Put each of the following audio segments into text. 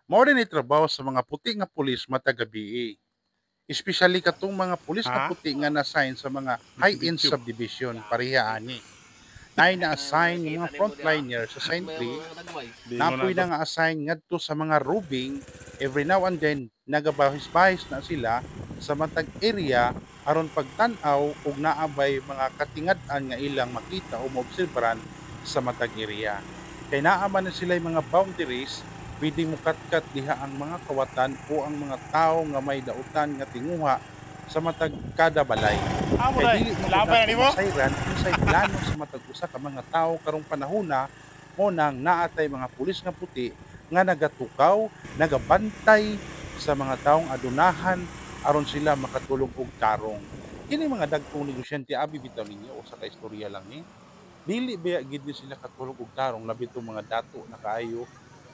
Mao din trabaho sa mga puti nga pulis matag gabii. Especially katong mga pulis nga Ha? puti nga na-assign sa mga high-end Bitub-bitub. subdivision pareha ani. Naay na-assign nga mga frontliner sa sentry, Di mo na napoy to. na nga assign ngadto sa mga roving, every now and then nagabahis-bahis na sila sa matag area aron pagtan-aw ug naabay mga katingad-an nga ilang makita o maobserbahan sa matag area. Kay naa man na sila mga boundaries, pwedeng mukatkat diha ang mga kawatan o ang mga tawo nga may dautan nga tinguha sa matag kada balay. Amo Kay na dili man gud laban na nato nimo. masayran unsay plano sa matag usa ka mga tawo karong panahona mo nang naatay mga pulis nga puti nga nagatukaw, nagabantay sa mga taong adunahan aron sila makatulog og tarong. Kini mga dagkong negosyante abi bitaw ninyo usa ka istorya lang ni. Dili baya gid ni sila katulog og tarong labi tong mga dato na kaayo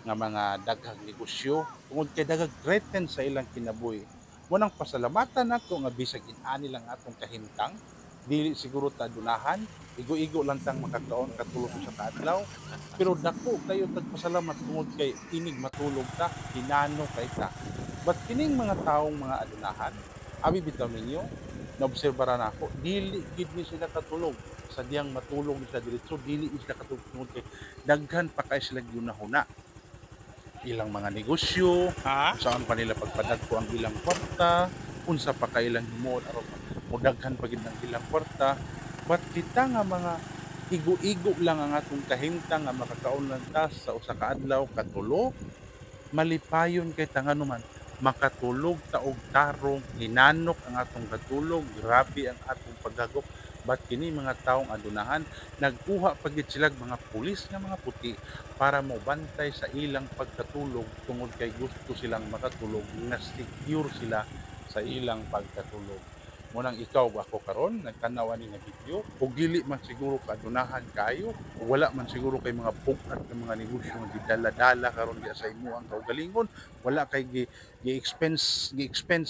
nga mga daghang negosyo tungod kay daghang threaten sa ilang kinabuhi. Munang pasalamatan nato nga bisag in-ani lang atong kahimtang, dili siguro ta adunahan, igo-igo lang tang makakaon katulog sa kaadlaw, pero dako kayo tagpasalamat tungod kay inig matulog ta, hinano kay ta. But kining mga taong mga adunahan, abi bitaw ninyo, naobserbahan nako, dili gid ni sila katulog. Sadyang matulog ni sila diretso, dili ni sila katulog tungod kay daghan pa kay sila ginahuna. Ilang mga negosyo, Ha? kung saan pa nila pagpadagko ang ilang kwarta, unsa pa kay ilang himuon aron modaghan pa gid ang ilang kwarta. But kita nga mga igo-igo lang ang atong kahimtang nga makakaon lang ta sa usa ka adlaw katulog, malipayon kay tanganuman makatulog ta og tarong, hinanok ang atong katulog, grabe ang atong paghagok. But kini mga taong adunahan, nagkuha pa gid sila mga pulis nga mga puti para mobantay sa ilang pagkatulog tungod kay gusto silang makatulog nga secure sila sa ilang pagkatulog. Munang ikaw ako karon nagtanaw ani nga video ug dili man siguro kadunahan kayo o wala man siguro kay mga bugat ng mga negosyo nga gidala-dala karon diya sa imo ang kaugalingon, wala kay gi-expense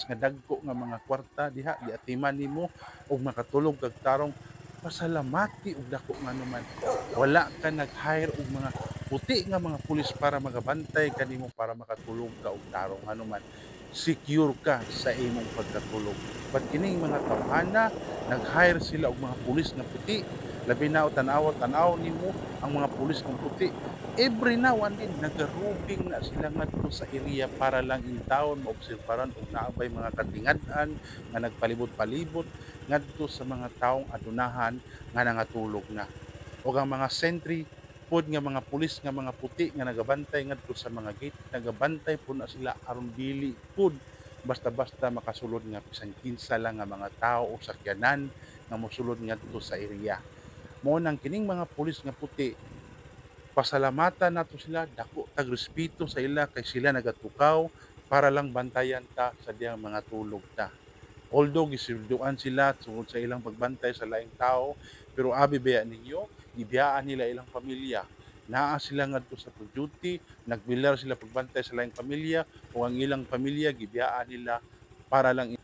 nga dagko nga mga kwarta diha giatiman nimo og makatulog kag tarong, pasalamati og dako nga naman. Wala ka nag-hire og mga puti nga mga pulis para magabantay kanimo para makatulog ka og tarong anuman. Secure ka sa imong pagkatulog. But kining mga tawhana, nag-hire sila og mga pulis nga puti. Labi na o tanaw nimo ang mga pulis nga puti. Every now and then nagarubing na sila ngadto sa area para lang in town maobserbaran og naabay mga katingad-an nga nagpalibot-palibot ngadto sa mga taong adunahan nga nangatulog na. O ang mga sentry pod nga mga pulis nga mga puti nga nagabantay ngadto sa mga gate, nagabantay po na sila aron dili pod basta-basta makasulod nga bisan kinsa lang nga mga tao o sakyanan nga mosulod ngadto sa area. Mao nang kining mga pulis nga puti, pasalamatan nato sila, dako tag respeto sa ila kay sila nagatukaw para lang bantayan ta sa diyang mga tulog ta. Although gisulduan sila tungod sa ilang pagbantay sa laing tao, pero abi baya ninyo, gibiyaan nila ilang pamilya. Naa sila ngadto sa duty, nagbilar sila pagbantay sa laing pamilya o ang ilang pamilya gibiyaan nila para lang